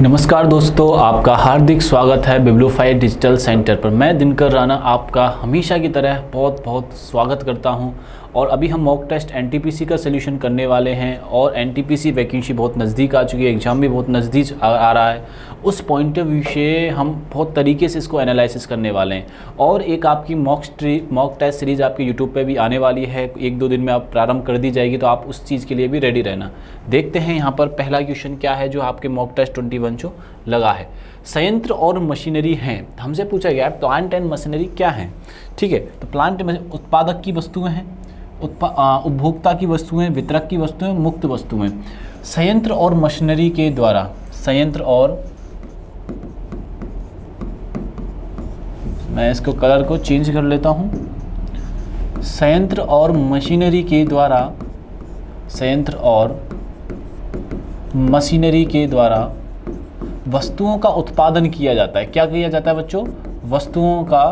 नमस्कार दोस्तों, आपका हार्दिक स्वागत है बिब्लियोफाई डिजिटल सेंटर पर। मैं दिनकर राणा आपका हमेशा की तरह बहुत बहुत स्वागत करता हूं। और अभी हम मॉक टेस्ट एनटीपीसी का सलूशन करने वाले हैं और एनटीपीसी वैकेंसी बहुत नज़दीक आ चुकी है, एग्ज़ाम भी बहुत नज़दीक आ रहा है। उस पॉइंट ऑफ व्यू से हम बहुत तरीके से इसको एनालिसिस करने वाले हैं। और एक आपकी मॉक टेस्ट सीरीज़ आपके यूट्यूब पे भी आने वाली है, 1-2 दिन में आप प्रारंभ कर दी जाएगी, तो आप उस चीज़ के लिए भी रेडी रहना। देखते हैं यहाँ पर पहला क्वेश्चन क्या है जो आपके मॉक टेस्ट 21 जो लगा है। संयंत्र और मशीनरी हैं, हमसे पूछा गया प्लांट एंड मशीनरी क्या है। ठीक है, तो प्लांट उत्पादक की वस्तुएं हैं, उपभोक्ता की वस्तुएं, वितरक की वस्तुएं, मुक्त वस्तुएं। संयंत्र और मशीनरी के द्वारा, संयंत्र और, मैं इसको कलर को चेंज कर लेता हूं। संयंत्र और मशीनरी के द्वारा, संयंत्र और मशीनरी के द्वारा वस्तुओं का उत्पादन किया जाता है। क्या किया जाता है बच्चों? वस्तुओं का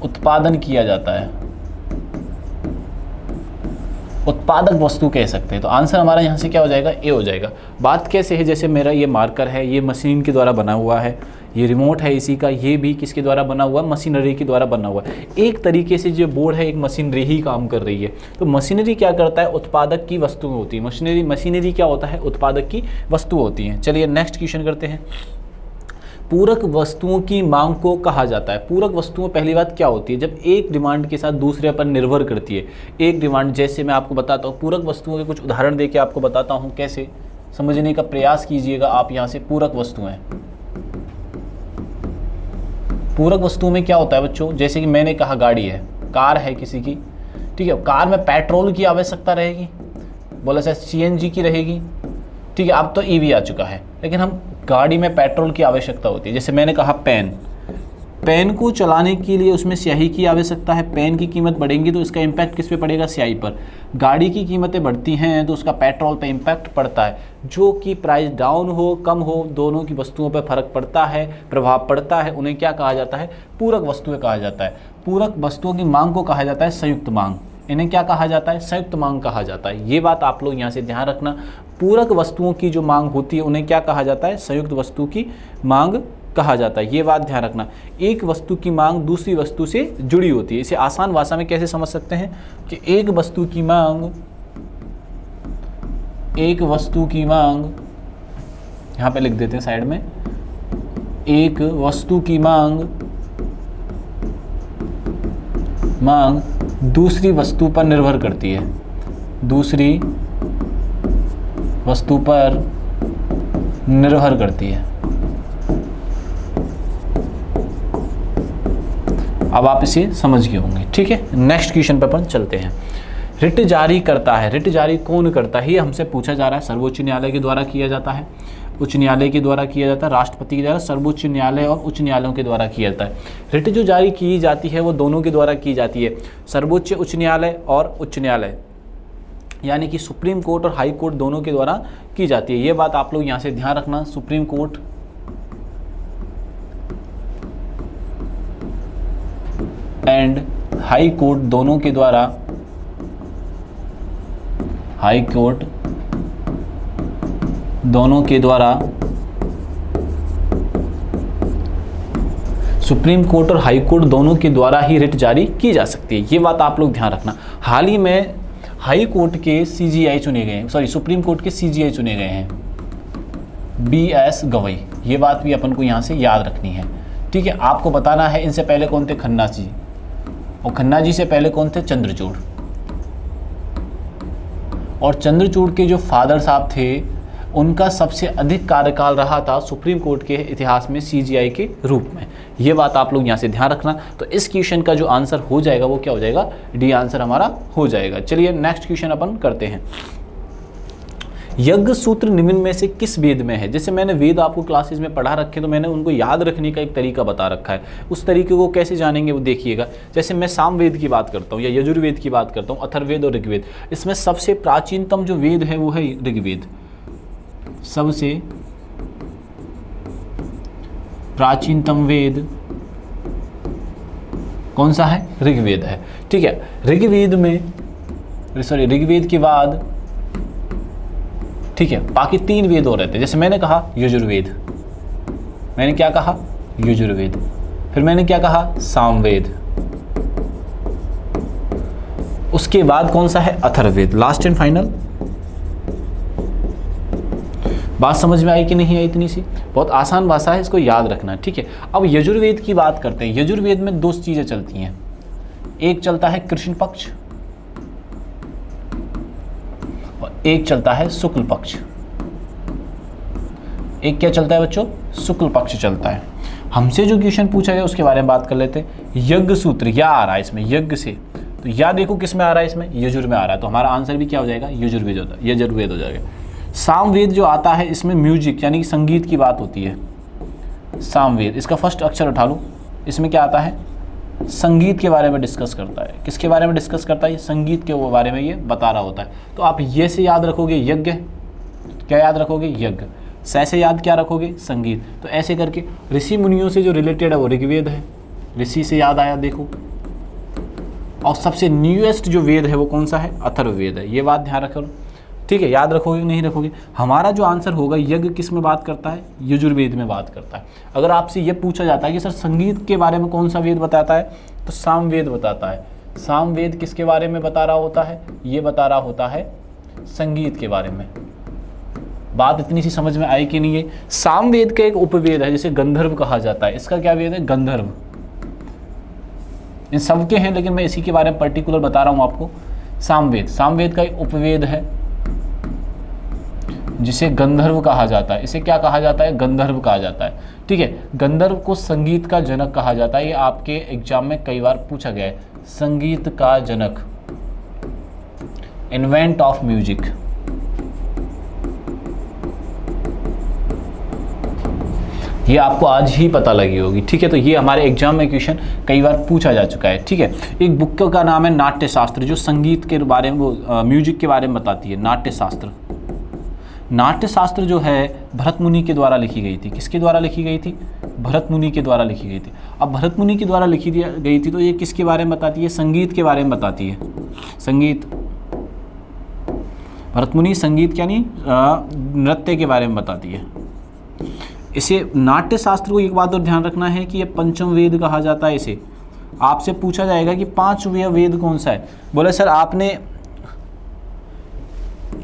उत्पादन किया जाता है, उत्पादक वस्तु कह सकते हैं। तो आंसर हमारा यहाँ से क्या हो जाएगा? ए हो जाएगा। बात कैसे है, जैसे मेरा ये मार्कर है, ये मशीन के द्वारा बना हुआ है, ये रिमोट है इसी का, ये भी किसके द्वारा बना हुआ है? मशीनरी के द्वारा बना हुआ है। एक तरीके से जो बोर्ड है, एक मशीनरी ही काम कर रही है। तो मशीनरी क्या करता है? उत्पादक की वस्तु होती है। मशीनरी क्या होता है? उत्पादक की वस्तु होती है। चलिए नेक्स्ट क्वेश्चन करते हैं। पूरक वस्तुओं की मांग को कहा जाता है। पूरक वस्तुओं पहली बात क्या होती है? जब एक डिमांड के साथ दूसरे पर निर्भर करती है। एक डिमांड, जैसे मैं आपको बताता हूँ, पूरक वस्तुओं के कुछ उदाहरण देके आपको बताता हूँ, कैसे समझने का प्रयास कीजिएगा आप। यहाँ से पूरक वस्तुएं, पूरक वस्तुओं में क्या होता है बच्चों? जैसे कि मैंने कहा गाड़ी है, कार है किसी की, ठीक है, कार में पेट्रोल की आवश्यकता रहेगी, बोला सर सीएनजी की रहेगी, ठीक है, अब तो ईवी आ चुका है, लेकिन हम गाड़ी में पेट्रोल की आवश्यकता होती है। जैसे मैंने कहा पेन, पेन को चलाने के लिए उसमें स्याही की आवश्यकता है। पेन की कीमत बढ़ेंगी तो इसका इम्पैक्ट किस पे पड़ेगा? स्याही पर। गाड़ी की कीमतें बढ़ती हैं तो उसका पेट्रोल पे इम्पैक्ट पड़ता है। जो कि प्राइस डाउन हो कम हो, दोनों की वस्तुओं पर फर्क पड़ता है, प्रभाव पड़ता है, उन्हें क्या कहा जाता है? पूरक वस्तुएं कहा जाता है। पूरक वस्तुओं की मांग को कहा जाता है संयुक्त मांग। इन्हें क्या कहा जाता है? संयुक्त मांग कहा जाता है। ये बात आप लोग यहाँ से ध्यान रखना। पूरक वस्तुओं की जो मांग होती है उन्हें क्या कहा जाता है? संयुक्त वस्तु की मांग कहा जाता है। ये बात ध्यान रखना। एक वस्तु की मांग दूसरी वस्तु से जुड़ी होती है। इसे आसान भाषा में कैसे समझ सकते हैं कि एक वस्तु की मांग, एक वस्तु की मांग, यहाँ पे लिख देते हैं साइड में, एक वस्तु की मांग दूसरी वस्तु पर निर्भर करती है, दूसरी वस्तु पर निर्भर करती है। अब आप इसे समझ गए होंगे, ठीक है। नेक्स्ट क्वेश्चन पर अपन चलते हैं। रिट जारी करता है, रिट जारी कौन करता है? ये हमसे पूछा जा रहा है। सर्वोच्च न्यायालय के द्वारा किया जाता है, उच्च न्यायालय के द्वारा किया जाता है, राष्ट्रपति के द्वारा, सर्वोच्च न्यायालय और उच्च न्यायालयों के द्वारा किया जाता है। रिट जो जारी की जाती है वो दोनों के द्वारा की जाती है, सर्वोच्च उच्च न्यायालय और उच्च न्यायालय, यानी कि सुप्रीम कोर्ट और हाई कोर्ट दोनों के द्वारा की जाती है। ये बात आप लोग यहाँ से ध्यान रखना। Supreme court and high court दोनों के द्वारा, हाई कोर्ट दोनों के द्वारा, सुप्रीम कोर्ट और हाई कोर्ट दोनों के द्वारा ही रिट जारी की जा सकती है। ये बात आप लोग ध्यान रखना। हाल ही में हाई कोर्ट के सीजीआई चुने गए हैं, सॉरी सुप्रीम कोर्ट के सीजीआई चुने गए हैं, बीएस गवई। ये बात भी अपन को यहाँ से याद रखनी है, ठीक है। आपको बताना है इनसे पहले कौन थे? खन्ना जी, और खन्ना जी से पहले कौन थे? चंद्रचूड़। और चंद्रचूड़ के जो फादर साहब थे उनका सबसे अधिक कार्यकाल रहा था सुप्रीम कोर्ट के इतिहास में सीजीआई के रूप में। ये बात आप लोग यहाँ से ध्यान रखना। तो इस क्वेश्चन का जो आंसर हो जाएगा वो क्या हो जाएगा? डी आंसर हमारा हो जाएगा। चलिए नेक्स्ट क्वेश्चन अपन करते हैं। यज्ञ सूत्र निम्न में से किस वेद में है? जैसे मैंने वेद आपको क्लासेस में पढ़ा रखे तो मैंने उनको याद रखने का एक तरीका बता रखा है। उस तरीके को कैसे जानेंगे वो देखिएगा। जैसे मैं सामवेद की बात करता हूँ या यजुर्वेद की बात करता हूँ, अथर्ववेद और ऋग्वेद, इसमें सबसे प्राचीनतम जो वेद है वो है ऋग्वेद। सबसे प्राचीनतम वेद कौन सा है? ऋग्वेद है, ठीक है। ऋग्वेद में, सॉरी ऋग्वेद के बाद ठीक है, बाकी 3 वेद और रहते हैं। जैसे मैंने कहा यजुर्वेद, मैंने क्या कहा यजुर्वेद, फिर मैंने क्या कहा सामवेद, उसके बाद कौन सा है अथर्ववेद, लास्ट एंड फाइनल। बात समझ में आई कि नहीं आई? इतनी सी बहुत आसान भाषा है, इसको याद रखना है, ठीक है। अब यजुर्वेद की बात करते हैं। यजुर्वेद में 2 चीजें चलती हैं, एक चलता है कृष्ण पक्ष और एक चलता है शुक्ल पक्ष। एक क्या चलता है बच्चों? शुक्ल पक्ष चलता है। हमसे जो क्वेश्चन पूछा गया उसके बारे में बात कर लेते हैं। यज्ञ सूत्र या आ रहा है इसमें, यज्ञ से, तो या देखो किस में आ रहा है, इसमें यजुर में आ रहा है, तो हमारा आंसर भी क्या हो जाएगा? यजुर्वेद हो जाएगा। सामवेद जो आता है इसमें म्यूजिक यानी कि संगीत की बात होती है। सामवेद, इसका फर्स्ट अक्षर उठा लो, इसमें क्या आता है? संगीत के बारे में डिस्कस करता है। किसके बारे में डिस्कस करता है? संगीत के बारे में ये बता रहा होता है। तो आप ये से याद रखोगे यज्ञ, क्या याद रखोगे? यज्ञ। से याद क्या रखोगे? संगीत। तो ऐसे करके ऋषि मुनियों से जो रिलेटेड है वो ऋग्वेद है, ऋषि से याद आया देखो। और सबसे न्यूएस्ट जो वेद है वो कौन सा है? अथर्ववेद है। ये बात ध्यान रखो, ठीक है। याद रखोगे नहीं रखोगे? हमारा जो आंसर होगा यज्ञ किस में बात करता है? यजुर्वेद में बात करता है। अगर आपसे ये पूछा जाता है कि सर संगीत के बारे में कौन सा वेद बताता है, तो सामवेद बताता है। सामवेद किसके बारे में बता रहा होता है? ये बता रहा होता है संगीत के बारे में। बात इतनी सी समझ में आई कि नहीं है? सामवेद का एक उपवेद है जिसे गंधर्व कहा जाता है। इसका क्या वेद है? गंधर्व। इन सबके हैं लेकिन मैं इसी के बारे में पर्टिकुलर बता रहा हूं आपको। सामवेद, सामवेद का एक उपवेद है जिसे गंधर्व कहा जाता है। इसे क्या कहा जाता है? गंधर्व कहा जाता है, ठीक है। गंधर्व को संगीत का जनक कहा जाता है। ये आपके एग्जाम में कई बार पूछा गया है। संगीत का जनक, इन्वेंट ऑफ म्यूजिक। ये आपको आज ही पता लगी होगी, ठीक है। तो ये हमारे एग्जाम में क्वेश्चन कई बार पूछा जा चुका है, ठीक है। एक बुक का नाम है नाट्य शास्त्र, जो संगीत के बारे में, वो म्यूजिक के बारे में बताती है। नाट्य शास्त्र, नाट्य शास्त्र जो है भरत मुनि के द्वारा लिखी गई थी। किसके द्वारा लिखी गई थी? भरत मुनि के द्वारा लिखी गई थी। अब भरत मुनि के द्वारा लिखी गई थी तो ये किसके बारे में बताती है? संगीत के बारे में बताती है। संगीत, भरत मुनि संगीत यानी नृत्य के बारे में बताती है। इसे नाट्य शास्त्र को एक बात और ध्यान रखना है कि ये पंचम वेद कहा जाता है। इसे आपसे पूछा जाएगा कि 5वां वेद कौन सा है? बोले सर आपने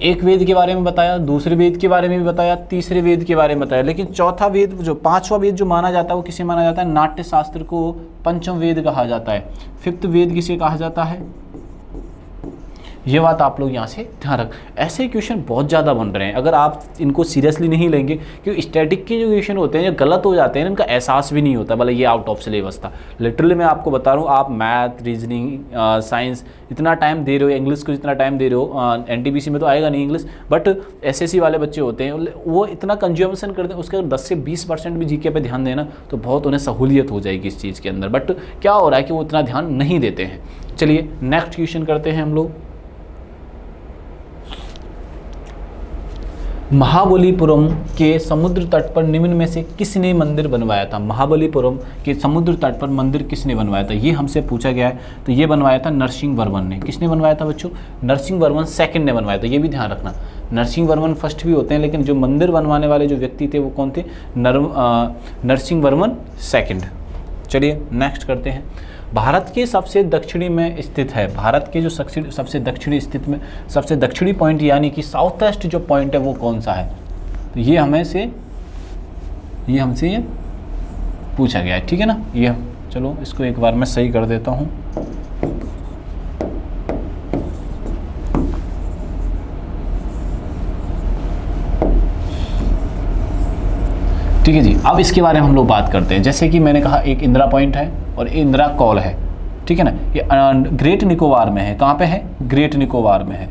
एक वेद के बारे में बताया, दूसरे वेद के बारे में भी बताया, तीसरे वेद के बारे में बताया, लेकिन चौथा वेद जो 5वां वेद जो माना जाता है वो किसे माना जाता है? नाट्य शास्त्र को पंचम वेद कहा जाता है। 5th वेद किसे कहा जाता है? ये बात आप लोग यहाँ से ध्यान रख। ऐसे क्वेश्चन बहुत ज़्यादा बन रहे हैं, अगर आप इनको सीरियसली नहीं लेंगे, क्योंकि स्टैटिक के जो क्वेश्चन होते हैं ये गलत हो जाते हैं, इनका एहसास भी नहीं होता, भले ये आउट ऑफ सिलेबस था। लिटरली मैं आपको बता रहा हूँ, आप मैथ, रीजनिंग, साइंस इतना टाइम दे रहे हो, इंग्लिश को जितना टाइम दे रहे हो, NTPC में तो आएगा नहीं इंग्लिश, बट SSC वाले बच्चे होते हैं वो इतना कंज्यूमेशन करते हैं, उसके 10 से 20% भी GK पे ध्यान देना तो बहुत उन्हें सहूलियत हो जाएगी इस चीज़ के अंदर। बट क्या हो रहा है कि वो इतना ध्यान नहीं देते हैं। चलिए नेक्स्ट क्वेश्चन करते हैं हम लोग। महाबलीपुरम के समुद्र तट पर निम्न में से किसने मंदिर बनवाया था? महाबलीपुरम के समुद्र तट पर मंदिर किसने बनवाया था? ये हमसे पूछा गया है। तो ये बनवाया था नरसिंह वर्मन ने। किसने बनवाया था बच्चों? नरसिंह वर्मन सेकंड ने बनवाया था। ये भी ध्यान रखना, नरसिंह वर्मन फर्स्ट भी होते हैं, लेकिन जो मंदिर बनवाने वाले जो व्यक्ति थे वो कौन थे? नरसिंह वर्मन सेकंड। चलिए नेक्स्ट करते हैं। भारत के सबसे दक्षिणी में स्थित है, भारत के जो सबसे दक्षिणी स्थित में सबसे दक्षिणी पॉइंट यानी कि साउथ वेस्ट जो पॉइंट है वो कौन सा है? तो ये हमसे पूछा गया है, ठीक है ना। ये चलो इसको एक बार मैं सही कर देता हूँ। ठीक है जी। अब इसके बारे में हम लोग बात करते हैं। जैसे कि मैंने कहा एक इंदिरा पॉइंट है और इंदिरा कॉल है, ठीक है ना। ये ग्रेट निकोबार में है। कहाँ पे है? ग्रेट निकोबार में है।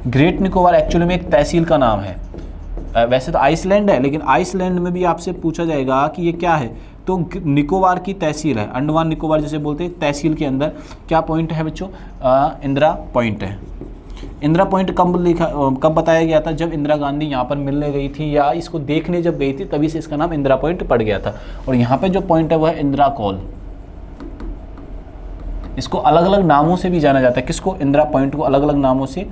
ग्रेट निकोबार एक्चुअली में एक तहसील का नाम है। वैसे तो आइसलैंड है, लेकिन आइसलैंड में भी आपसे पूछा जाएगा कि ये क्या है, तो निकोबार की तहसील है। अंडमान निकोबार जैसे बोलते हैं, तहसील के अंदर क्या पॉइंट है बच्चों? इंदिरा पॉइंट है। इंदिरा पॉइंट कब बताया गया था? जब इंदिरा गांधी यहाँ पर मिलने गई थी या इसको देखने जब गई थी, तभी से इसका नाम इंदिरा पॉइंट पड़ गया था। और यहाँ पे जो पॉइंट है वह है इंदिरा कॉल। इसको अलग अलग नामों से भी जाना जाता है। किसको? इंदिरा पॉइंट को अलग अलग नामों से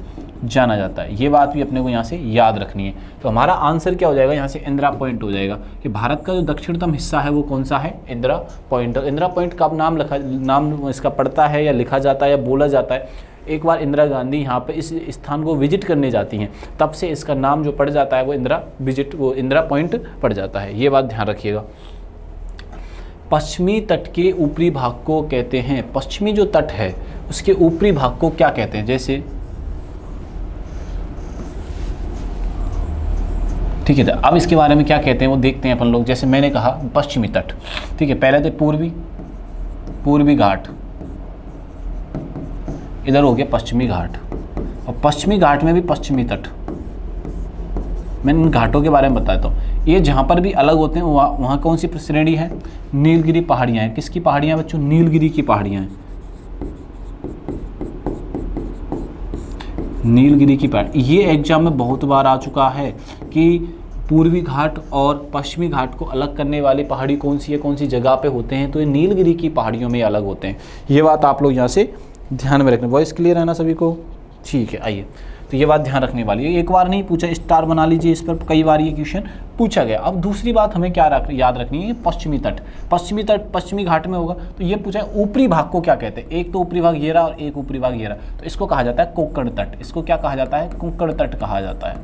जाना जाता है। ये बात भी अपने को यहाँ से याद रखनी है। तो हमारा आंसर क्या हो जाएगा यहाँ से, इंदिरा पॉइंट हो जाएगा कि भारत का जो दक्षिणतम हिस्सा है वो कौन सा है, इंदिरा पॉइंट। इंदिरा पॉइंट का नाम इसका पड़ता है या लिखा जाता है या बोला जाता है, एक बार इंदिरा गांधी यहाँ पे इस स्थान को विजिट करने जाती हैं, तब से इसका नाम जो पड़ जाता है वो इंदिरा पॉइंट पड़ जाता है। ये बात ध्यान रखिएगा। पश्चिमी तट के ऊपरी भाग को कहते हैं, पश्चिमी जो तट है उसके ऊपरी भाग को क्या कहते हैं, जैसे ठीक है। तो अब इसके बारे में क्या कहते हैं वो देखते हैं अपन लोग। जैसे मैंने कहा पश्चिमी तट, ठीक है, पहले तो पूर्वी घाट, इधर हो गया पश्चिमी घाट, और पश्चिमी घाट में भी पश्चिमी तट। मैं इन घाटों के बारे में बताता हूँ। ये जहाँ पर भी अलग होते हैं वहाँ कौन सी श्रेणी है, नीलगिरी पहाड़ियाँ हैं। किसकी पहाड़ियाँ बच्चों, नीलगिरी की पहाड़ियाँ हैं। नीलगिरी की पहाड़ी, ये एग्जाम में बहुत बार आ चुका है कि पूर्वी घाट और पश्चिमी घाट को अलग करने वाली पहाड़ी कौन सी है, कौन सी जगह पे होते हैं, तो ये नीलगिरी की पहाड़ियों में अलग होते हैं। ये बात आप लोग यहाँ से ध्यान में रखना। वॉइस क्लियर है ना सभी को, ठीक है। आइए, तो ये बात ध्यान रखने वाली है। एक बार नहीं पूछा, स्टार बना लीजिए इस पर, कई बार ये क्वेश्चन पूछा गया। अब दूसरी बात हमें क्या याद रखनी है, पश्चिमी तट पश्चिमी घाट में होगा, तो ये पूछा है ऊपरी भाग को क्या कहते हैं। एक तो ऊपरी भाग ये रहा और एक ऊपरी भाग ये रहा, तो इसको कहा जाता है कोंकण तट। इसको क्या कहा जाता है, कोंकण तट कहा जाता है।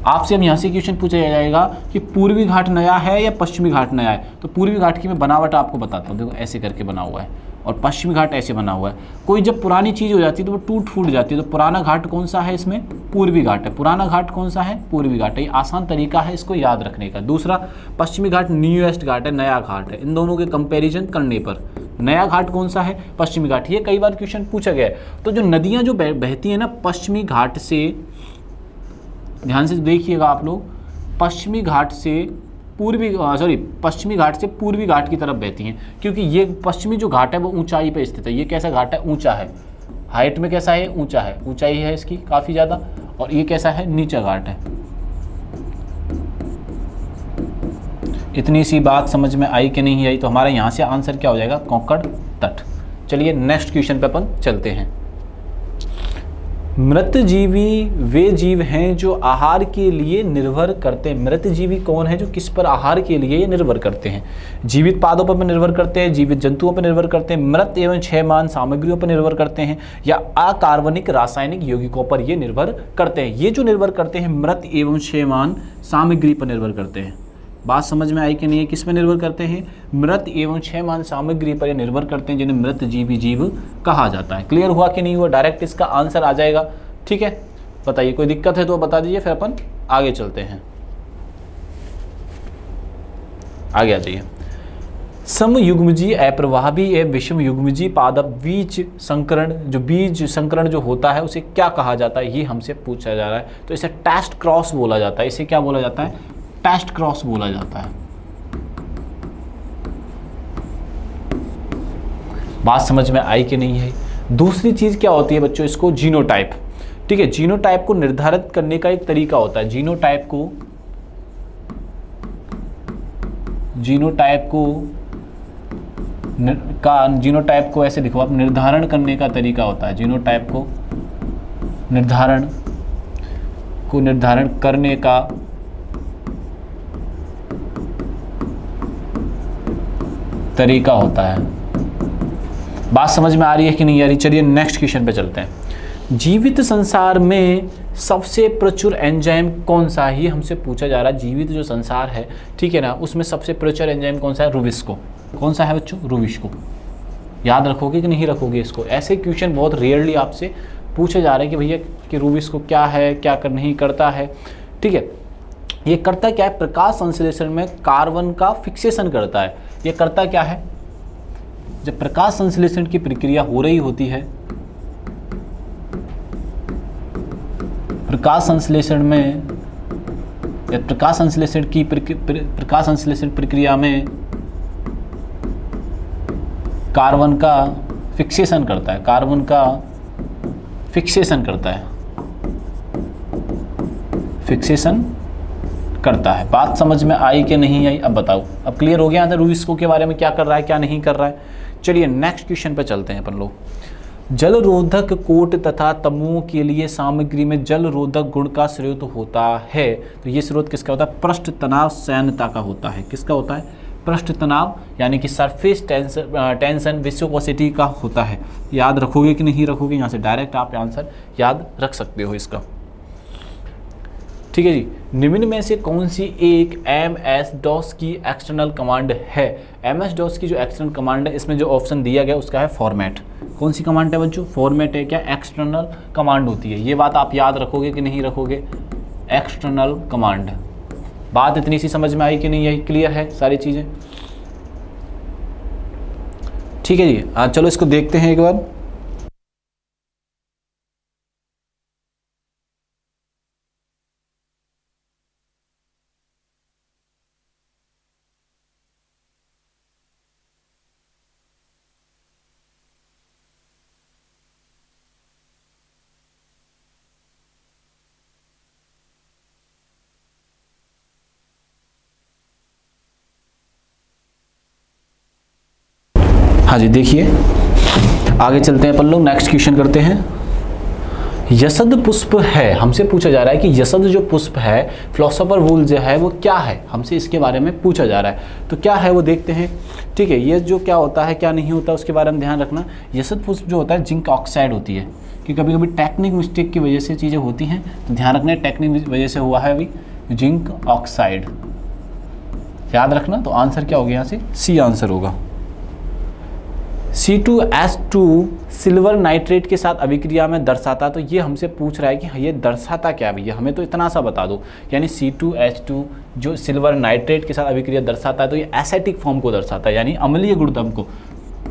आपसे अब यहाँ से क्वेश्चन पूछा जाएगा कि पूर्वी घाट नया है या पश्चिमी घाट नया है, तो पूर्वी घाट की मैं बनावट आपको बताता हूँ। देखो ऐसे करके बना हुआ है और पश्चिमी घाट ऐसे बना हुआ है। कोई जब पुरानी चीज़ हो जाती है तो वो टूट फूट जाती है। तो पुराना घाट कौन सा है, इसमें पूर्वी घाट है। पुराना घाट कौन सा है, पूर्वी घाट है। ये आसान तरीका है इसको याद रखने का। दूसरा, पश्चिमी घाट न्यूएस्ट घाट है, नया घाट है। इन दोनों के कंपैरिजन करने पर नया घाट कौन सा है, पश्चिमी घाट। ये कई बार क्वेश्चन पूछा गया है। तो जो नदियाँ जो बहती हैं ना पश्चिमी घाट से, ध्यान से देखिएगा आप लोग, पश्चिमी घाट से पश्चिमी घाट से पूर्वी घाट की तरफ बहती हैं, क्योंकि ये पश्चिमी जो घाट है वो ऊंचाई पे स्थित है। ये कैसा घाट है, ऊंचा है, हाइट में कैसा है, ऊंचा है, ऊंचाई है इसकी काफ़ी ज़्यादा। और ये कैसा है, नीचा घाट है। इतनी सी बात समझ में आई कि नहीं आई, तो हमारा यहाँ से आंसर क्या हो जाएगा, कोंकण तट। चलिए नेक्स्ट क्वेश्चन पे अपन चलते हैं। मृतजीवी वे जीव हैं जो आहार के लिए निर्भर करते हैं। मृतजीवी कौन है, जो किस पर आहार के लिए निर्भर करते हैं। जीवित पादों पर निर्भर करते हैं, जीवित जंतुओं पर निर्भर करते हैं, मृत एवं क्षयमान सामग्रियों पर निर्भर करते हैं, या अकार्बनिक रासायनिक यौगिकों पर ये निर्भर करते हैं। ये जो निर्भर करते हैं मृत एवं क्षयमान सामग्री पर निर्भर करते हैं। बात समझ में आई कि नहीं है, किस पर निर्भर करते हैं, मृत एवं क्षयमान सामग्री पर निर्भर करते हैं, जिन्हें मृतजीवी जीव कहा जाता है। क्लियर हुआ कि नहीं हुआ, डायरेक्ट इसका आंसर आ जाएगा। ठीक है, बताइए कोई दिक्कत है तो बता दीजिए, फिर अपन आगे चलते हैं। आगे आ जाइए। समयुग्मजी अप्रवाही एवं विषमयुग्मजी पादप बीज संकरण जो होता है उसे क्या कहा जाता है, ये हमसे पूछा जा रहा है। तो इसे टेस्ट क्रॉस बोला जाता है। इसे क्या बोला जाता है, टेस्ट क्रॉस बोला जाता है। बात समझ में आई कि नहीं है। दूसरी चीज क्या होती है बच्चों, इसको जीनोटाइप। ठीक है, जीनोटाइप को निर्धारित करने का एक तरीका होता है। जीनोटाइप को ऐसे लिखो आप, निर्धारण करने का तरीका होता है। जीनोटाइप को निर्धारण करने का तरीका होता है। बात समझ में आ रही है कि नहीं आ रही। चलिए नेक्स्ट क्वेश्चन पे चलते हैं। जीवित संसार में सबसे प्रचुर एंजाइम कौन सा है, ये हमसे पूछा जा रहा है। जीवित जो संसार है, ठीक है ना, उसमें सबसे प्रचुर एंजाइम कौन सा है, रुबिस्को। कौन सा है बच्चों, रुबिस्को। याद रखोगे कि नहीं रखोगे इसको। ऐसे क्वेश्चन बहुत रेयरली आपसे पूछे जा रहे हैं कि भैया कि रुबिस्को क्या है, क्या कर नहीं करता है। ठीक है, ये करता क्या है, प्रकाश संश्लेषण में कार्बन का फिक्सेशन करता है। ये करता क्या है, जब प्रकाश संश्लेषण की प्रक्रिया हो रही होती है, प्रकाश संश्लेषण प्रक्रिया में कार्बन का फिक्सेशन करता है। कार्बन का फिक्सेशन करता है। बात समझ में आई कि नहीं आई, अब बताओ। अब क्लियर हो गया था रुबिस्को के बारे में, क्या कर रहा है क्या नहीं कर रहा है। चलिए नेक्स्ट क्वेश्चन पे चलते हैं अपन लोग। जलरोधक कोट तथा तंबुओं के लिए सामग्री में जलरोधक गुण का स्रोत होता है। तो ये स्रोत किसका होता है? पृष्ठ तनाव सैन्यता का होता है। किसका होता है? पृष्ठ तनाव यानी कि सरफेस टेंशन विस्कोसिटी का होता है। याद रखोगे कि नहीं रखोगे? यहाँ से डायरेक्ट आप आंसर याद रख सकते हो इसका। ठीक है जी। निम्न में से कौन सी एक MS DOS की एक्सटर्नल कमांड है? MS DOS की जो एक्सटर्नल कमांड है, इसमें जो ऑप्शन दिया गया उसका है फॉर्मेट। कौन सी कमांड है बच्चों? फॉर्मेट है। क्या एक्सटर्नल कमांड होती है? ये बात आप याद रखोगे कि नहीं रखोगे? External command. बात इतनी सी समझ में आई कि नहीं आई? क्लियर है सारी चीज़ें? ठीक है जी। चलो इसको देखते हैं एक बार। हाँ जी, देखिए आगे चलते हैं अपन लोग, नेक्स्ट क्वेश्चन करते हैं। यसद पुष्प है, हमसे पूछा जा रहा है कि यसद जो पुष्प है, फिलोसोफर वूल जो है वो क्या है, हमसे इसके बारे में पूछा जा रहा है। तो क्या है वो देखते हैं। ठीक है, ये जो क्या होता है क्या नहीं होता उसके बारे में ध्यान रखना। यसद पुष्प जो होता है जिंक ऑक्साइड होती है, कि कभी कभी टेक्निक मिस्टेक की वजह से चीज़ें होती हैं, तो ध्यान रखना टेक्निक वजह से हुआ है अभी जिंक ऑक्साइड, याद रखना। तो आंसर क्या होगा यहाँ से? सी आंसर होगा। C2H2 सिल्वर नाइट्रेट के साथ अभिक्रिया में दर्शाता, तो ये हमसे पूछ रहा है कि ये दर्शाता क्या भैया, हमें तो इतना सा बता दो। यानी C2H2 जो सिल्वर नाइट्रेट के साथ अभिक्रिया दर्शाता है, तो ये एसिटिक फॉर्म को दर्शाता है, यानी अम्लीय गुणधर्म को,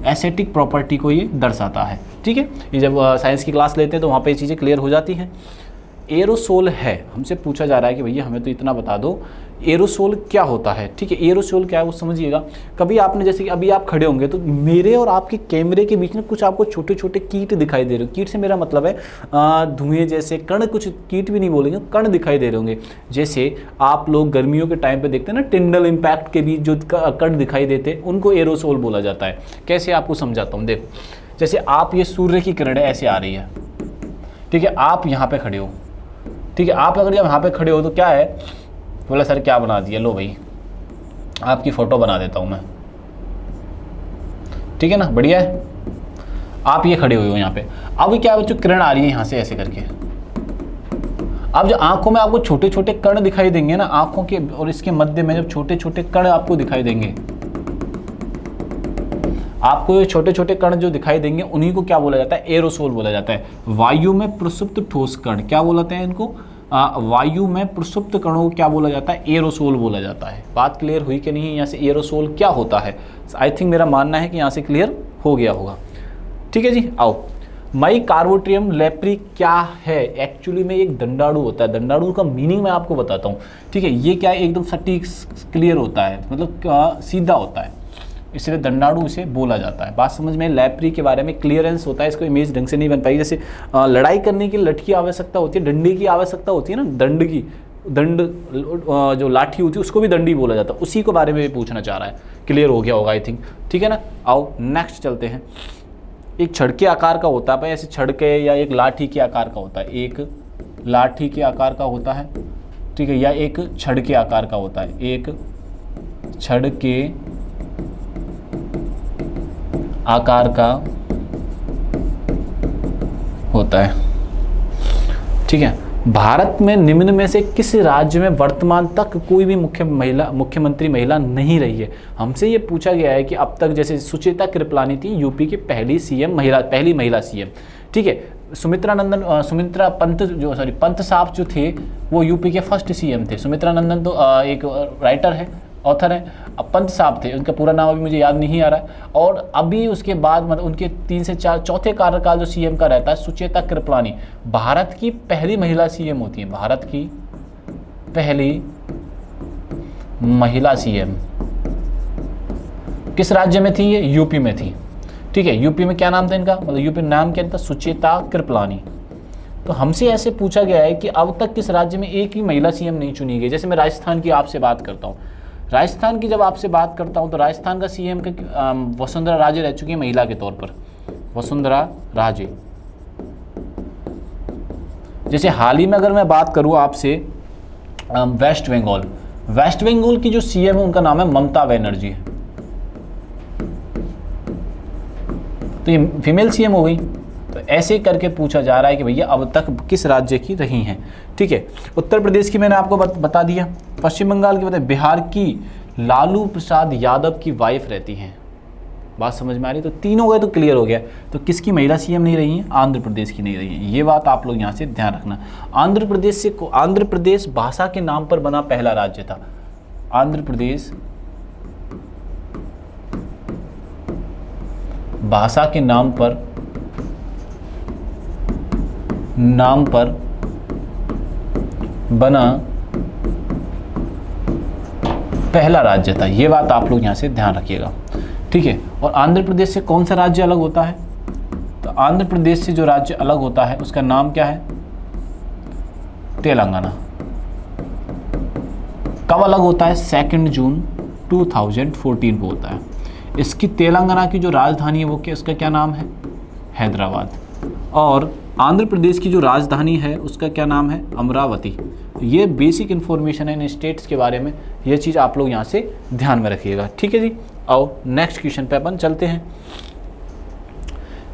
एसिटिक प्रॉपर्टी को ये दर्शाता है। ठीक है, ये जब साइंस की क्लास लेते हैं तो वहाँ पे ये चीज़ें क्लियर हो जाती हैं। एरोसोल है, हमसे पूछा जा रहा है कि भैया हमें तो इतना बता दो एरोसोल क्या होता है। ठीक है, एरोसोल क्या है वो समझिएगा। कभी आपने, जैसे कि अभी आप खड़े होंगे तो मेरे और आपके कैमरे के बीच में कुछ आपको छोटे छोटे कीट दिखाई दे रहे हो। कीट से मेरा मतलब है धुएं जैसे कण, कुछ कीट भी नहीं बोलेंगे, कण दिखाई दे रहे होंगे। जैसे आप लोग गर्मियों के टाइम पे देखते हैं ना, टिंडल इम्पैक्ट के बीच जो कण दिखाई देते हैं उनको एरोसोल बोला जाता है। कैसे आपको समझाता हूँ, देखो जैसे आप, ये सूर्य की किरणें ऐसे आ रही है, ठीक है, आप यहाँ पे खड़े हो, ठीक है, आप अगर जब यहाँ पे खड़े हो तो क्या है, बोला सर क्या बना दिया, लो भाई आपकी फ़ोटो बना देता हूँ मैं, ठीक है ना, बढ़िया है। आप ये खड़े हुए हो यहाँ पे, अब क्या बच्चों किरण आ रही है यहाँ से ऐसे करके। अब जो आंखों में आपको छोटे छोटे कण दिखाई देंगे ना, आंखों के और इसके मध्य में जब छोटे छोटे कण आपको दिखाई देंगे, आपको ये छोटे छोटे कण जो दिखाई देंगे उन्हीं को क्या बोला जाता है? एरोसोल बोला जाता है। वायु में प्रसुप्त ठोस कण क्या बोलते हैं इनको? वायु में प्रसुप्त कणों को क्या बोला जाता है? एरोसोल बोला जाता है। बात क्लियर हुई कि नहीं? यहाँ से एरोसोल क्या होता है, आई थिंक मेरा मानना है कि यहाँ से क्लियर हो गया होगा। ठीक है जी, आओ। माई कार्बोट्रियम लेप्री क्या है? एक्चुअली में एक दंडाणु होता है। दंडाणु का मीनिंग मैं आपको बताता हूँ। ठीक है, ये क्या है, एकदम सटीक क्लियर होता है, मतलब सीधा होता है, इसलिए दंडाणु इसे बोला जाता है। बात समझ में? लैप्री के बारे में क्लियरेंस होता है, इसको इमेज ढंग से नहीं बन पाई। जैसे लड़ाई करने की लठ की आवश्यकता होती है, डंडे की आवश्यकता होती है ना, दंड जो लाठी होती है उसको भी दंडी बोला जाता है, उसी के बारे में भी पूछना चाह रहा है। क्लियर हो गया होगा आई थिंक, ठीक है ना। आओ नेक्स्ट चलते हैं। एक छड़ के आकार का होता है, ऐसे छड़ के या एक लाठी के आकार का होता है, एक लाठी के आकार का होता है, ठीक है, या एक छड़ के आकार का होता है, एक छड़ के आकार का होता है। ठीक है, भारत में निम्न में से किस राज्य में वर्तमान तक कोई भी मुख्यमंत्री महिला नहीं रही है? हमसे ये पूछा गया है कि अब तक, जैसे सुचेता कृपलानी थी यूपी की पहली महिला सीएम, ठीक है। सुमित्रा पंत साहब जो थे वो यूपी के फर्स्ट सीएम थे। सुमित्रा नंदन तो एक राइटर है, ऑथर है। अब पंत साहब थे, उनका पूरा नाम अभी मुझे याद नहीं आ रहा है। और अभी उसके बाद मतलब उनके 3 से 4 चौथे कार्यकाल जो सीएम का रहता है, सुचेता कृपलानी भारत की पहली महिला सीएम होती है। भारत की पहली महिला सीएम किस राज्य में थी? ये यूपी में थी। ठीक है, यूपी में क्या नाम था इनका, मतलब यूपी में नाम क्या था? सुचेता कृपलानी। तो हमसे ऐसे पूछा गया है कि अब तक किस राज्य में एक ही महिला सीएम नहीं चुनी गई। जैसे मैं राजस्थान की आपसे बात करता हूँ, राजस्थान की जब आपसे बात करता हूँ तो राजस्थान का सीएम वसुंधरा राजे रह चुकी है महिला के तौर पर। वसुंधरा राजे। जैसे हाल ही में अगर मैं बात करूं आपसे वेस्ट बंगाल की जो सीएम है उनका नाम है ममता बनर्जी है, तो ये फीमेल सीएम हो गई। तो ऐसे करके पूछा जा रहा है कि भैया अब तक किस राज्य की रही हैं। ठीक है, उत्तर प्रदेश की मैंने आपको बता दिया, पश्चिम बंगाल की बताया, बिहार की लालू प्रसाद यादव की वाइफ रहती हैं। बात समझ में आ रही? तो तीन हो गए तो क्लियर हो गया। तो किसकी महिला सीएम नहीं रही हैं? आंध्र प्रदेश की नहीं रही है। ये बात आप लोग यहाँ से ध्यान रखना। आंध्र प्रदेश भाषा के नाम पर बना पहला राज्य था। आंध्र प्रदेश भाषा के नाम पर बना पहला राज्य था। ये बात आप लोग यहाँ से ध्यान रखिएगा। ठीक है, और आंध्र प्रदेश से कौन सा राज्य अलग होता है? तो आंध्र प्रदेश से जो राज्य अलग होता है उसका नाम क्या है? तेलंगाना। कब अलग होता है? 2 जून 2014 को होता है। इसकी तेलंगाना की जो राजधानी है वो क्या, उसका क्या नाम है? हैदराबाद। और आंध्र प्रदेश की जो राजधानी है उसका क्या नाम है? अमरावती। ये बेसिक इन्फॉर्मेशन है इन स्टेट्स के बारे में, ये चीज़ आप लोग यहाँ से ध्यान में रखिएगा। ठीक है जी, आओ नेक्स्ट क्वेश्चन पे अपन चलते हैं।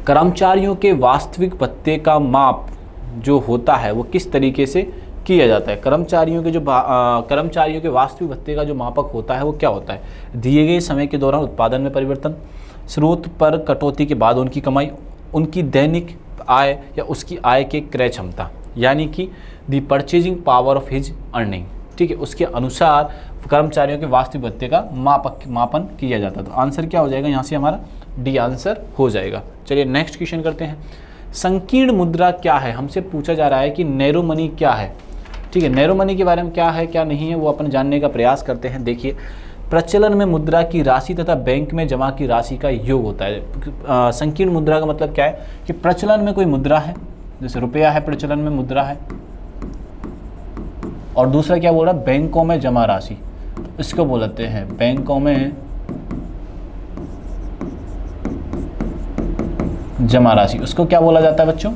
कर्मचारियों के वास्तविक भत्ते का माप जो होता है वो किस तरीके से किया जाता है? कर्मचारियों के वास्तविक भत्ते का जो मापक होता है वो क्या होता है? दिए गए समय के दौरान उत्पादन में परिवर्तन, स्रोत पर कटौती के बाद उनकी कमाई, उनकी दैनिक आय या उसकी आय के क्रय क्षमता, यानी कि the purchasing power of his earning. ठीक है, उसके अनुसार कर्मचारियों के वास्तविक भत्ते का मापन किया जाता है। तो आंसर क्या हो जाएगा यहाँ से? हमारा डी आंसर हो जाएगा। चलिए नेक्स्ट क्वेश्चन करते हैं। संकीर्ण मुद्रा क्या है? हमसे पूछा जा रहा है कि नैरो मनी क्या है। ठीक है, नैरो मनी के बारे में क्या है क्या नहीं है वो अपन जानने का प्रयास करते हैं। देखिए, प्रचलन में मुद्रा की राशि तथा बैंक में जमा की राशि का योग होता है। संकीर्ण मुद्रा का मतलब क्या है कि प्रचलन में कोई मुद्रा है, जैसे रुपया है, प्रचलन में मुद्रा है, और दूसरा क्या बोल रहा है? बैंकों में जमा राशि। इसको बोलते हैं बैंकों में जमा राशि। उसको क्या बोला जाता है बच्चों?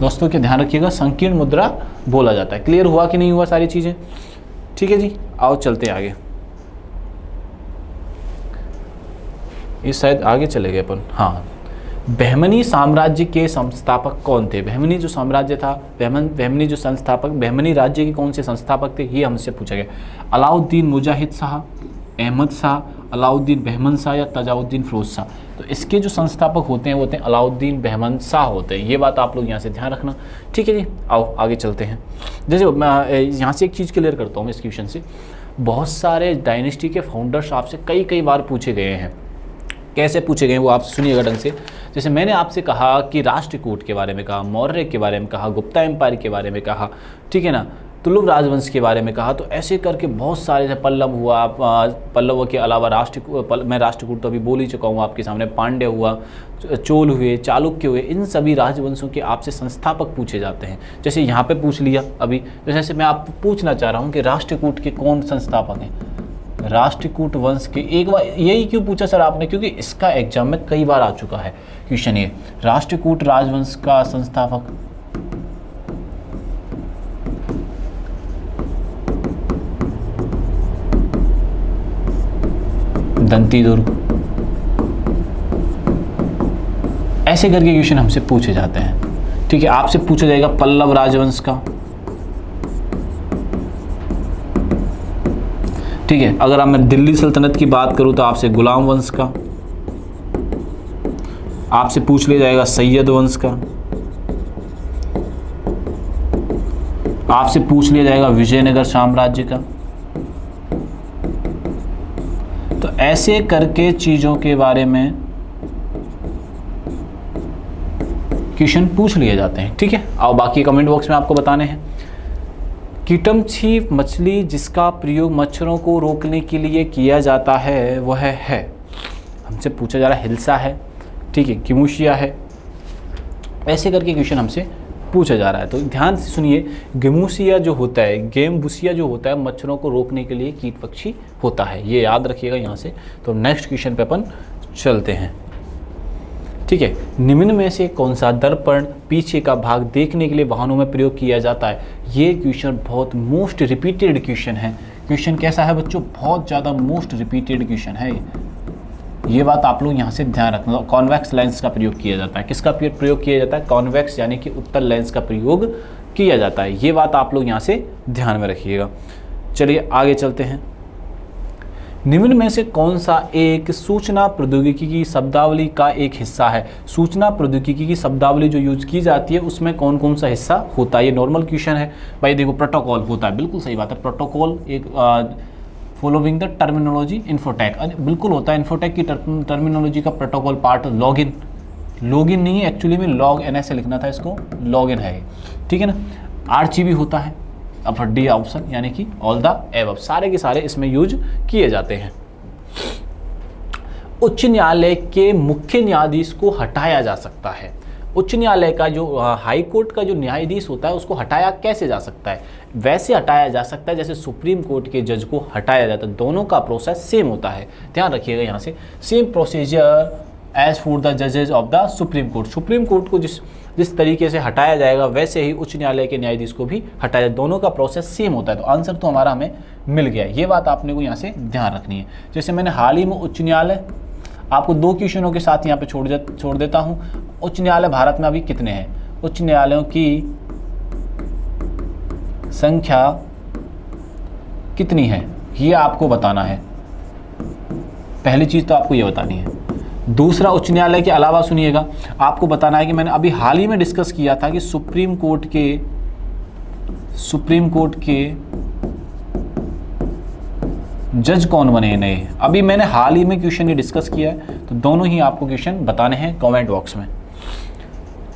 दोस्तों के ध्यान रखिएगा, संकीर्ण मुद्रा बोला जाता है। क्लियर हुआ कि नहीं हुआ सारी चीजें? ठीक है जी, आओ चलते आगे। इस शायद आगे चले गए अपन। हाँ, बहमनी साम्राज्य के संस्थापक कौन थे? बहमनी जो साम्राज्य था, बहमनी जो संस्थापक, बहमनी राज्य के कौन से संस्थापक थे, ये हमसे पूछा गया। अलाउद्दीन मुजाहिद शाह, अहमद शाह, अलाउद्दीन बहमन शाह या तजाउद्दीन फिरोज शाह। तो इसके जो संस्थापक होते हैं वो होते हैं अलाउद्दीन बहमन शाह होते हैं। ये बात आप लोग यहाँ से ध्यान रखना। ठीक है जी, आओ आगे चलते हैं। जैसे मैं यहाँ से एक चीज़ क्लियर करता हूँ इस क्वेश्चन से। बहुत सारे डायनेस्टी के फाउंडर्स आपसे कई बार पूछे गए हैं। कैसे पूछे गए वो आप सुनिएगा ढंग से। जैसे मैंने आपसे कहा कि राष्ट्रकूट के बारे में कहा, मौर्य के बारे में कहा, गुप्ता एम्पायर के बारे में कहा, ठीक है ना, तुलुक राजवंश के बारे में कहा। तो ऐसे करके बहुत सारे, पल्लव हुआ, पल्लवों के अलावा मैं राष्ट्रकूट तो अभी बोल ही चुका हूँ आपके सामने, पांड्य हुआ, चोल हुए, चालुक्य हुए, इन सभी राजवंशों के आपसे संस्थापक पूछे जाते हैं। जैसे यहाँ पे पूछ लिया अभी, जैसे मैं आपको पूछना चाह रहा हूँ कि राष्ट्रकूट के कौन संस्थापक हैं? राष्ट्रकूट वंश के, एक बार यही क्यों पूछा सर आपने? क्योंकि इसका एग्जाम में कई बार आ चुका है क्वेश्चन ये। राष्ट्रकूट राजवंश का संस्थापक दंतीदुर्ग। ऐसे करके क्वेश्चन हमसे पूछे जाते हैं। ठीक है, आपसे पूछा जाएगा पल्लव राजवंश का। ठीक है, अगर मैं दिल्ली सल्तनत की बात करूं तो आपसे गुलाम वंश का, आपसे पूछ लिया जाएगा सैयद वंश का, आपसे पूछ लिया जाएगा विजयनगर साम्राज्य का। तो ऐसे करके चीजों के बारे में क्वेश्चन पूछ लिए जाते हैं। ठीक है, आओ बाकी कमेंट बॉक्स में आपको बताने हैं। कीटमछी मछली जिसका प्रयोग मच्छरों को रोकने के लिए किया जाता है वह है, हमसे पूछा जा रहा है हिल्सा है, ठीक है, गिमुशिया है। ऐसे करके क्वेश्चन हमसे पूछा जा रहा है। तो ध्यान से सुनिए, गिमुशिया जो होता है, गेमबुसिया जो होता है, मच्छरों को रोकने के लिए कीट पक्षी होता है, ये याद रखिएगा यहाँ से। तो नेक्स्ट क्वेश्चन पे अपन चलते हैं। ठीक है, निम्न में से कौन सा दर्पण पीछे का भाग देखने के लिए वाहनों में प्रयोग किया जाता है? ये क्वेश्चन बहुत मोस्ट रिपीटेड क्वेश्चन है। क्वेश्चन कैसा है बच्चों? बहुत ज़्यादा मोस्ट रिपीटेड क्वेश्चन है। ये बात आप लोग यहाँ से ध्यान रखना। कॉन्वेक्स लेंस का प्रयोग किया जाता है। किसका प्रयोग किया जाता है? कॉन्वेक्स यानी कि उत्तल लेंस का प्रयोग किया जाता है। ये बात आप लोग यहाँ से ध्यान में रखिएगा। चलिए आगे चलते हैं। निम्न में से कौन सा एक सूचना प्रौद्योगिकी की शब्दावली का एक हिस्सा है? सूचना प्रौद्योगिकी की शब्दावली जो यूज की जाती है उसमें कौन कौन सा हिस्सा होता है? ये नॉर्मल क्वेश्चन है भाई। देखो, प्रोटोकॉल होता है, बिल्कुल सही बात है। प्रोटोकॉल एक फॉलोइंग द टर्मिनोलॉजी इन्फोटेक, बिल्कुल होता है। इन्फोटेक की टर्मिनोलॉजी का प्रोटोकॉल पार्ट लॉगिन, लॉगिन नहीं है एक्चुअली में, लॉग एन ऐसे लिखना था इसको, लॉगिन है, ठीक है ना। आरजीबी होता है, अब डी ऑप्शन यानी कि ऑल द एबव, सारे के सारे इसमें यूज किए जाते हैं। उच्च न्यायालय के मुख्य न्यायाधीश को हटाया जा सकता है। उच्च न्यायालय का जो हाई कोर्ट का जो न्यायाधीश होता है उसको हटाया कैसे जा सकता है? वैसे हटाया जा सकता है जैसे सुप्रीम कोर्ट के जज को हटाया जाता है। दोनों का प्रोसेस सेम होता है, ध्यान रखिएगा यहाँ से। Same procedure as for the जजेज of the Supreme Court. Supreme Court को जिस तरीके से हटाया जाएगा वैसे ही उच्च न्यायालय के न्यायाधीश को भी हटाया जाए। दोनों का प्रोसेस सेम होता है। तो आंसर तो हमारा हमें मिल गया। ये बात आपने को यहाँ से ध्यान रखनी है। जैसे मैंने हाल ही में उच्च न्यायालय आपको 2 क्वेश्चनों के साथ यहाँ पे छोड़ देता हूँ। उच्च न्यायालय भारत में अभी कितने हैं? उच्च न्यायालयों की संख्या कितनी है ये आपको बताना है। पहली चीज़ तो आपको ये बतानी है। दूसरा, उच्च न्यायालय के अलावा सुनिएगा, आपको बताना है कि मैंने अभी हाल ही में डिस्कस किया था कि सुप्रीम कोर्ट के जज कौन बने नए। अभी मैंने हाल ही में क्वेश्चन ये डिस्कस किया है, तो दोनों ही आपको क्वेश्चन बताने हैं कमेंट बॉक्स में,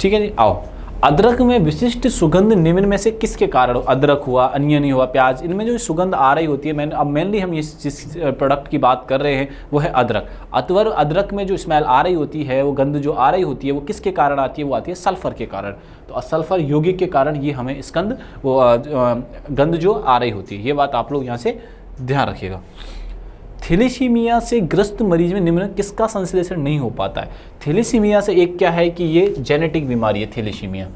ठीक है जी। आओ, अदरक में विशिष्ट सुगंध निम्न में से किसके कारण? अदरक हुआ, अनियन हुआ, प्याज, इनमें जो सुगंध आ रही होती है, अब मेनली हम जिस प्रोडक्ट की बात कर रहे हैं वो है अदरक। अदरक में जो स्मेल आ रही होती है, वो गंध जो आ रही होती है, वो किसके कारण आती है? वो आती है सल्फर के कारण। तो सल्फर यौगिक के कारण ये हमें गंध जो आ रही होती है, ये बात आप लोग यहाँ से ध्यान रखिएगा। थैलेसीमिया से ग्रस्त मरीज में निम्न किसका संश्लेषण नहीं हो पाता है? थैलेसीमिया से एक क्या है कि ये जेनेटिक बीमारी है थैलेसीमिया।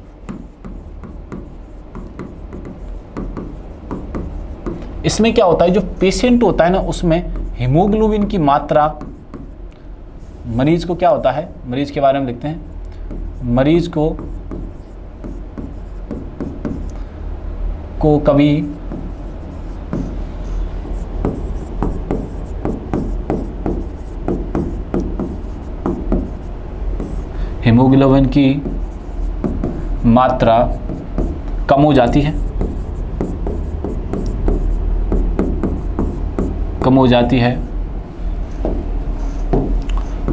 इसमें क्या होता है, जो पेशेंट होता है ना उसमें हीमोग्लोबिन की मात्रा, मरीज को क्या होता है, मरीज के बारे में लिखते हैं, मरीज को कभी हीमोग्लोबिन की मात्रा कम हो जाती है,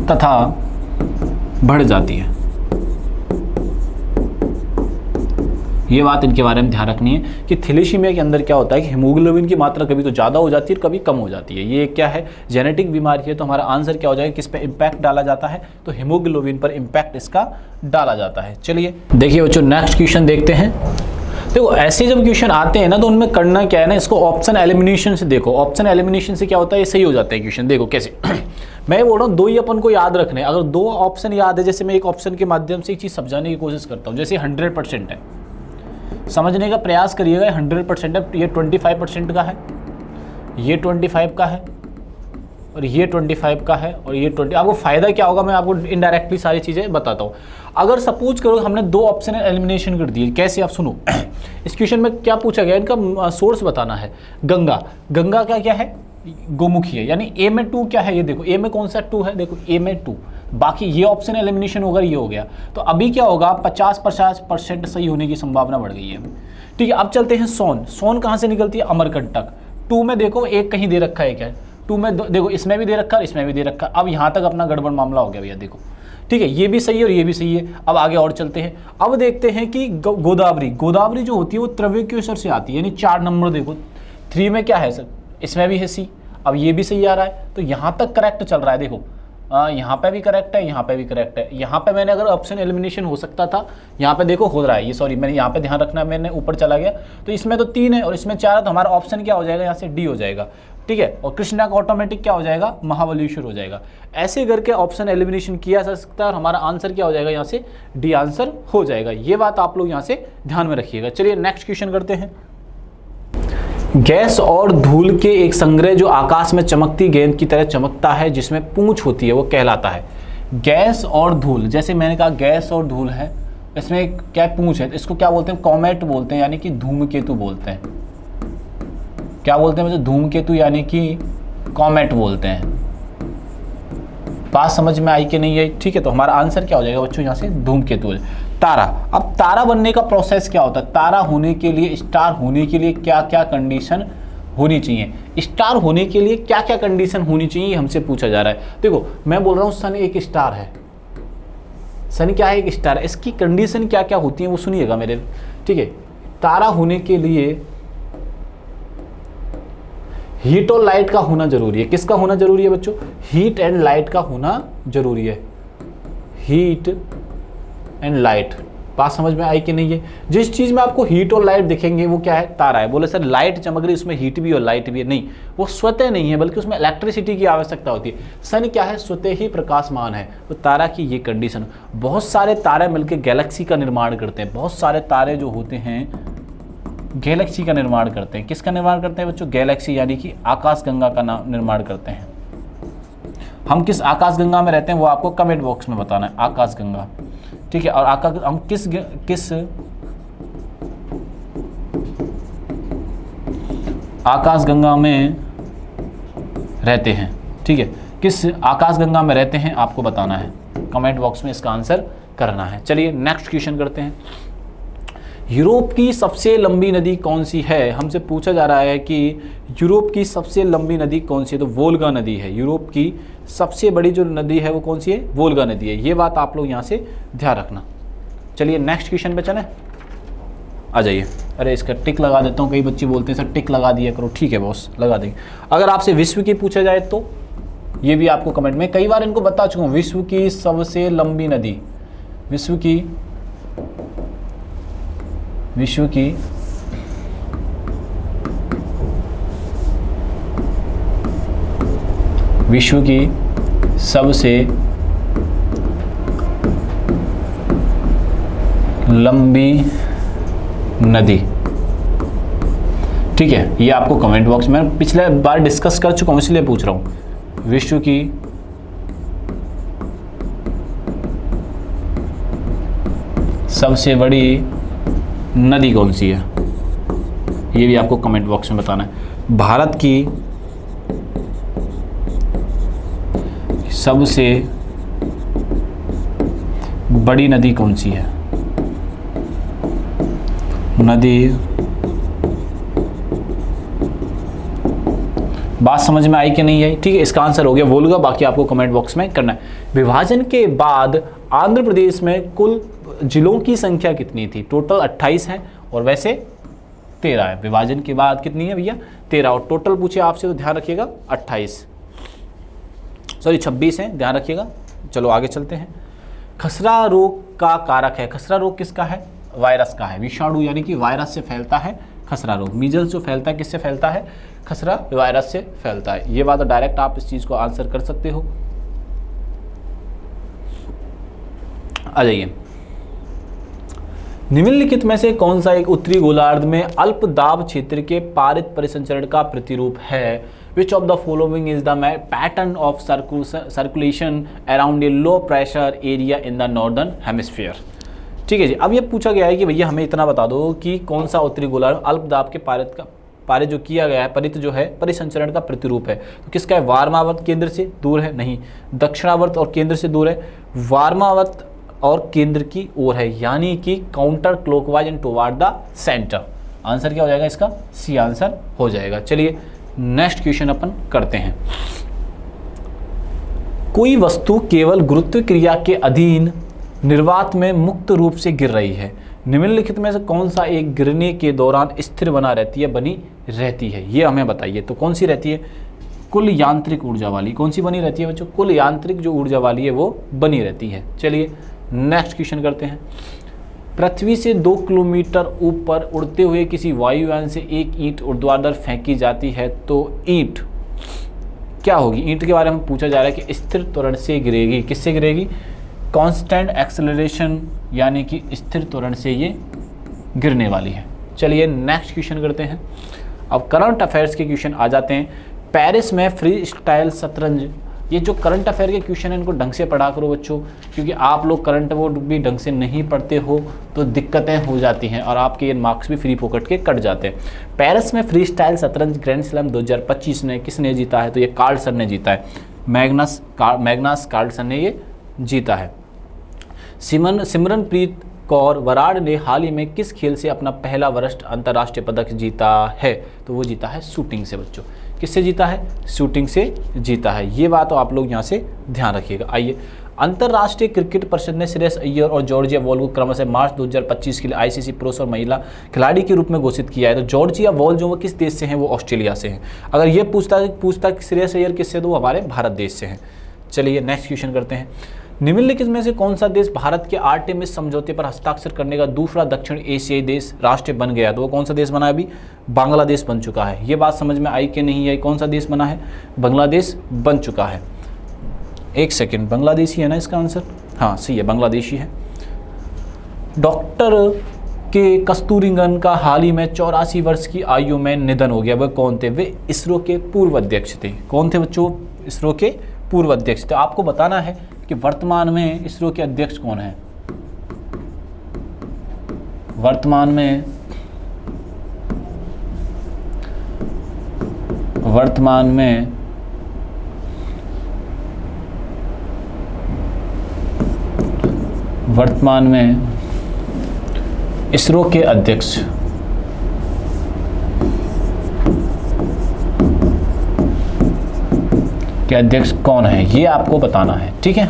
तथा बढ़ जाती है। ये बात इनके बारे में ध्यान रखनी है कि थैलेसीमिया के अंदर क्या होता है कि हीमोग्लोबिन की मात्रा कभी तो ज़्यादा हो जाती है और कभी कम हो जाती है। ये क्या है, जेनेटिक बीमारी है। तो हमारा आंसर क्या हो जाएगा, किस पे इम्पैक्ट डाला जाता है? तो हीमोग्लोबिन पर इम्पैक्ट इसका डाला जाता है। चलिए देखिए बच्चों, नेक्स्ट क्वेश्चन देखते हैं। देखो, ऐसे जब क्वेश्चन आते हैं ना तो उनमें करना क्या है ना, इसको ऑप्शन एलिमिनेशन से देखो। ऑप्शन एलिमिनेशन से क्या होता है, ये सही हो जाता है क्वेश्चन। देखो कैसे मैं बोल रहा हूँ, 2 ही अपन को याद रखने। अगर 2 ऑप्शन याद है, जैसे मैं एक ऑप्शन के माध्यम से एक चीज़ समझाने की कोशिश करता हूँ, जैसे 100% है, समझने का प्रयास करिएगा। 100% है, ये 25% का है, ये 25 का है, और ये 25 का है, और ये 20। आपको फ़ायदा क्या होगा, मैं आपको इनडायरेक्टली सारी चीज़ें बताता हूँ। अगर सपोज करो हमने 2 ऑप्शन एलिमिनेशन कर दिए, कैसे आप सुनो। इस क्वेश्चन में क्या पूछा गया, इनका सोर्स बताना है। गंगा का क्या है, गोमुखी है, यानी ए में 2 क्या है, ये देखो ए में कौन सा 2 है, देखो ए में 2। बाकी ये ऑप्शन एलिमिनेशन होगा, ये हो गया। तो अभी क्या होगा, 50% सही होने की संभावना बढ़ गई है। ठीक है, अब चलते हैं सोन कहाँ से निकलती है, अमरकंटक। 2 में देखो एक कहीं दे रखा है क्या, 2 में देखो इसमें भी दे रखा है, इसमें भी दे रखा है। अब यहाँ तक अपना गड़बड़ मामला हो गया भैया, देखो ठीक है, ये भी सही है और ये भी सही है। अब आगे और चलते हैं। अब देखते हैं कि गोदावरी जो होती है वो त्रैवोक्योसर से आती है, यानी 4 नंबर देखो। 3 में क्या है सर, इसमें भी है सी। अब ये भी सही आ रहा है, तो यहाँ तक करेक्ट चल रहा है। देखो यहाँ पे भी करेक्ट है, यहाँ पे भी करेक्ट है। यहाँ पे मैंने अगर ऑप्शन एलिमिनेशन हो सकता था, यहाँ पे देखो हो रहा है ये, सॉरी मैंने यहाँ पे ध्यान रखना, मैंने ऊपर चला गया। तो इसमें तो 3 है और इसमें 4 है, तो हमारा ऑप्शन क्या हो जाएगा, यहाँ से डी हो जाएगा। ठीक है, और कृष्णा का ऑटोमेटिक क्या हो जाएगा, महाबलेश्वर हो जाएगा। ऐसे करके ऑप्शन एलिमिनेशन किया जा सकता है और हमारा आंसर क्या हो जाएगा, यहाँ से डी आंसर हो जाएगा। ये बात आप लोग यहाँ से ध्यान में रखिएगा। चलिए नेक्स्ट क्वेश्चन करते हैं। गैस और धूल के एक संग्रह जो आकाश में चमकती गेंद की तरह चमकता है, जिसमें पूंछ होती है, वो कहलाता है। गैस और धूल, जैसे मैंने कहा गैस और धूल है, इसमें क्या पूंछ है, इसको क्या बोलते हैं, कॉमेट बोलते हैं, यानी कि धूमकेतु बोलते हैं। क्या बोलते हैं बच्चों, धूमकेतु यानी कि कॉमेट बोलते हैं। बात समझ में आई कि नहीं आई, ठीक है। तो हमारा आंसर क्या हो जाएगा बच्चों, यहाँ से धूमकेतु है। तारा, अब तारा बनने का प्रोसेस क्या होता है, तारा होने के लिए, स्टार होने के लिए क्या क्या कंडीशन होनी चाहिए, स्टार होने के लिए क्या क्या कंडीशन होनी चाहिए, हमसे पूछा जा रहा है। देखो मैं बोल रहा हूँ सन एक स्टार है, सन क्या है, एक स्टार है, इसकी कंडीशन क्या क्या होती है वो सुनिएगा मेरे, ठीक है। तारा होने के लिए हीट और लाइट का होना जरूरी है। किसका होना जरूरी है बच्चों, हीट एंड लाइट का होना जरूरी है, हीट एंड लाइट। बात समझ में आई कि नहीं है। जिस चीज में आपको हीट और लाइट दिखेंगे वो क्या है, तारा है। बोले सर लाइट चमक रही, उसमें हीट भी और लाइट भी है, नहीं, वो स्वतः नहीं है, बल्कि उसमें इलेक्ट्रिसिटी की आवश्यकता होती है। सन क्या है, स्वतः ही प्रकाशमान है। तो तारा की ये कंडीशन, बहुत सारे तारे मिलकर गैलेक्सी का निर्माण करते हैं। बहुत सारे तारे जो होते हैं गैलेक्सी का निर्माण करते हैं। किसका निर्माण करते हैं बच्चों, गैलेक्सी, यानी कि आकाशगंगा का निर्माण करते हैं। हम किस आकाशगंगा में रहते हैं वो आपको कमेंट बॉक्स में बताना है, आकाशगंगा, ठीक है। और हम किस आकाशगंगा में रहते हैं, ठीक है, किस आकाशगंगा में रहते हैं आपको बताना है, कमेंट बॉक्स में इसका आंसर करना है। चलिए नेक्स्ट क्वेश्चन करते हैं। यूरोप की सबसे लंबी नदी कौन सी है, हमसे पूछा जा रहा है कि यूरोप की सबसे लंबी नदी कौन सी है, तो वोल्गा नदी है। यूरोप की सबसे बड़ी जो नदी है वो कौन सी है, वोल्गा नदी है। ये बात आप लोग यहाँ से ध्यान रखना। चलिए नेक्स्ट क्वेश्चन पे चलें, आ जाइए। अरे इसका टिक लगा देता हूँ, कई बच्चे बोलते हैं सर टिक लगा दिया करो, ठीक है बॉस लगा देंगे। अगर आपसे विश्व की पूछा जाए तो ये भी आपको कमेंट में, कई बार इनको बता चुका हूँ, विश्व की सबसे लंबी नदी, विश्व की सबसे लंबी नदी, ठीक है। ये आपको कमेंट बॉक्स में पिछले बार डिस्कस कर चुका हूं, इसलिए पूछ रहा हूं। विश्व की सबसे बड़ी नदी कौन सी है, ये भी आपको कमेंट बॉक्स में बताना है। भारत की सबसे बड़ी नदी कौन सी है, नदी, बात समझ में आई कि नहीं आई, ठीक है। इसका आंसर हो गया वोल्गा, बाकी आपको कमेंट बॉक्स में करना है। विभाजन के बाद आंध्र प्रदेश में कुल जिलों की संख्या कितनी थी, टोटल 28 है और वैसे 13 है। विभाजन के बाद कितनी है भैया, 13, और टोटल पूछे आपसे तो ध्यान रखिएगा 26 है, ध्यान रखिएगा। चलो आगे चलते हैं। खसरा रोग का कारक है, खसरा रोग किसका है, वायरस का है। विषाणु यानी कि वायरस से फैलता है खसरा रोग। मीजल्स जो फैलता है किससे फैलता है, खसरा वायरस से फैलता है। ये बात डायरेक्ट आप इस चीज को आंसर कर सकते हो। आ जाइए, निम्नलिखित में से कौन सा एक उत्तरी गोलार्ध में अल्प दाब क्षेत्र के पारित परिसंचरण का प्रतिरूप है। Which of the following is the pattern of circulation around a low pressure area in the northern hemisphere. ठीक है जी, अब ये पूछा गया है कि भैया हमें इतना बता दो कि कौन सा उत्तरी गोलार्ध अल्प दाब के पारित जो किया गया है, परित जो है परिसंचरण का प्रतिरूप है। तो किसका है, वार्मावर्त केंद्र से दूर है, नहीं, दक्षिणावर्त और केंद्र से दूर है, वार्मावर्त और केंद्र की ओर है, यानी कि counter clockwise and toward the centre. Answer क्या हो जाएगा इसका, सी आंसर हो जाएगा। चलिए नेक्स्ट क्वेश्चन अपन करते हैं। कोई वस्तु केवल गुरुत्व क्रिया के अधीन निर्वात में मुक्त रूप से गिर रही है, निम्नलिखित में से कौन सा एक गिरने के दौरान स्थिर बनी रहती है, ये हमें बताइए। तो कौन सी रहती है, कुल यांत्रिक ऊर्जा वाली। कौन सी बनी रहती है बच्चों, कुल यांत्रिक जो ऊर्जा वाली है वो बनी रहती है। चलिए नेक्स्ट क्वेश्चन करते हैं। पृथ्वी से 2 किलोमीटर ऊपर उड़ते हुए किसी वायुयान से एक ईंट ऊर्ध्वाधर फेंकी जाती है तो ईंट क्या होगी? ईंट के बारे में पूछा जा रहा है कि स्थिर त्वरण से गिरेगी। किससे गिरेगी? कांस्टेंट एक्सेलरेशन यानी कि स्थिर त्वरण से ये गिरने वाली है। चलिए नेक्स्ट क्वेश्चन करते हैं। अब करंट अफेयर्स के क्वेश्चन आ जाते हैं। पेरिस में फ्री स्टाइल शतरंज, ये जो करंट अफेयर के क्वेश्चन हैं इनको ढंग से पढ़ा करो बच्चों, क्योंकि आप लोग करंट वो भी ढंग से नहीं पढ़ते हो तो दिक्कतें हो जाती हैं और आपके ये मार्क्स भी फ्री फोकट के कट जाते हैं। पेरिस में फ्री स्टाइल शतरंज ग्रैंड स्लैम 2025 ने किसने जीता है? तो ये कार्लसन ने जीता है, मैग्नस कार्लसन ने ये जीता है। सिमरनप्रीत कौर बराड़ ने हाल ही में किस खेल से अपना पहला वरिष्ठ अंतर्राष्ट्रीय पदक जीता है? तो वो जीता है शूटिंग से बच्चों। किससे जीता है? शूटिंग से जीता है। ये बात तो आप लोग यहाँ से ध्यान रखिएगा। आइए, अंतर्राष्ट्रीय क्रिकेट परिषद ने श्रेयस अय्यर और जॉर्जिया वॉल को क्रमशः मार्च 2025 के लिए आईसीसी पुरुष और महिला खिलाड़ी के रूप में घोषित किया है। तो जॉर्जिया वॉल जो वो किस देश से हैं? वो ऑस्ट्रेलिया से हैं। अगर ये पूछता कि श्रेयस अय्यर किससे, तो वो हमारे भारत देश से हैं। चलिए नेक्स्ट क्वेश्चन करते हैं। निम्नलिखित में से कौन सा देश भारत के आर्टेमिस समझौते पर हस्ताक्षर करने का दूसरा दक्षिण एशियाई देश राष्ट्र बन गया? तो वो कौन सा देश बना है? अभी बांग्लादेश बन चुका है। ये बात समझ में आई कि नहीं आई? कौन सा देश बना है? बांग्लादेश बन चुका है। एक सेकेंड, बांग्लादेश ही है ना इसका आंसर? हाँ सही है, बांग्लादेशी है। डॉक्टर के कस्तूरिरंगन का हाल ही में 84 वर्ष की आयु में निधन हो गया। वह कौन थे? वे इसरो के पूर्व अध्यक्ष थे। कौन थे बच्चों? इसरो के पूर्व अध्यक्ष थे। आपको बताना है कि वर्तमान में इसरो के अध्यक्ष कौन है। वर्तमान में इसरो के अध्यक्ष कौन है, ये आपको बताना है। ठीक है,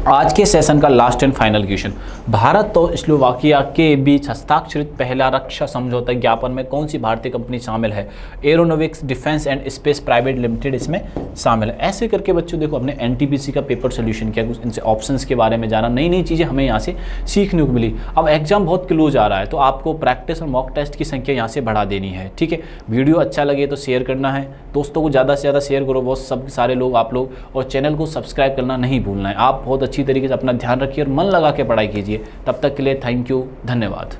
आज के सेशन का last and final question. Bharat और स्लोवाकिया के बीच हस्ताक्षरित पहला रक्षा समझौता ज्ञापन में कौन सी भारतीय कंपनी शामिल है? Aeronautics defence and space private limited इसमें शामिल है। ऐसे करके बच्चों देखो, हमने एनटीपीसी का पेपर सोल्यूशन किया, कुछ इनसे ऑप्शंस के बारे में जाना, नई नई चीज़ें हमें यहाँ से सीखने को मिली। अब एग्जाम बहुत क्लोज आ रहा है तो आपको प्रैक्टिस और मॉक टेस्ट की संख्या यहाँ से बढ़ा देनी है। ठीक है, वीडियो अच्छा लगे तो शेयर करना है, दोस्तों को ज़्यादा से ज़्यादा शेयर करो, बहुत सब सारे लोग आप लोग, और चैनल को सब्सक्राइब करना नहीं भूलना है। आप बहुत अच्छी तरीके से अपना ध्यान रखिए और मन लगा के पढ़ाई कीजिए। तब तक के लिए थैंक यू, धन्यवाद।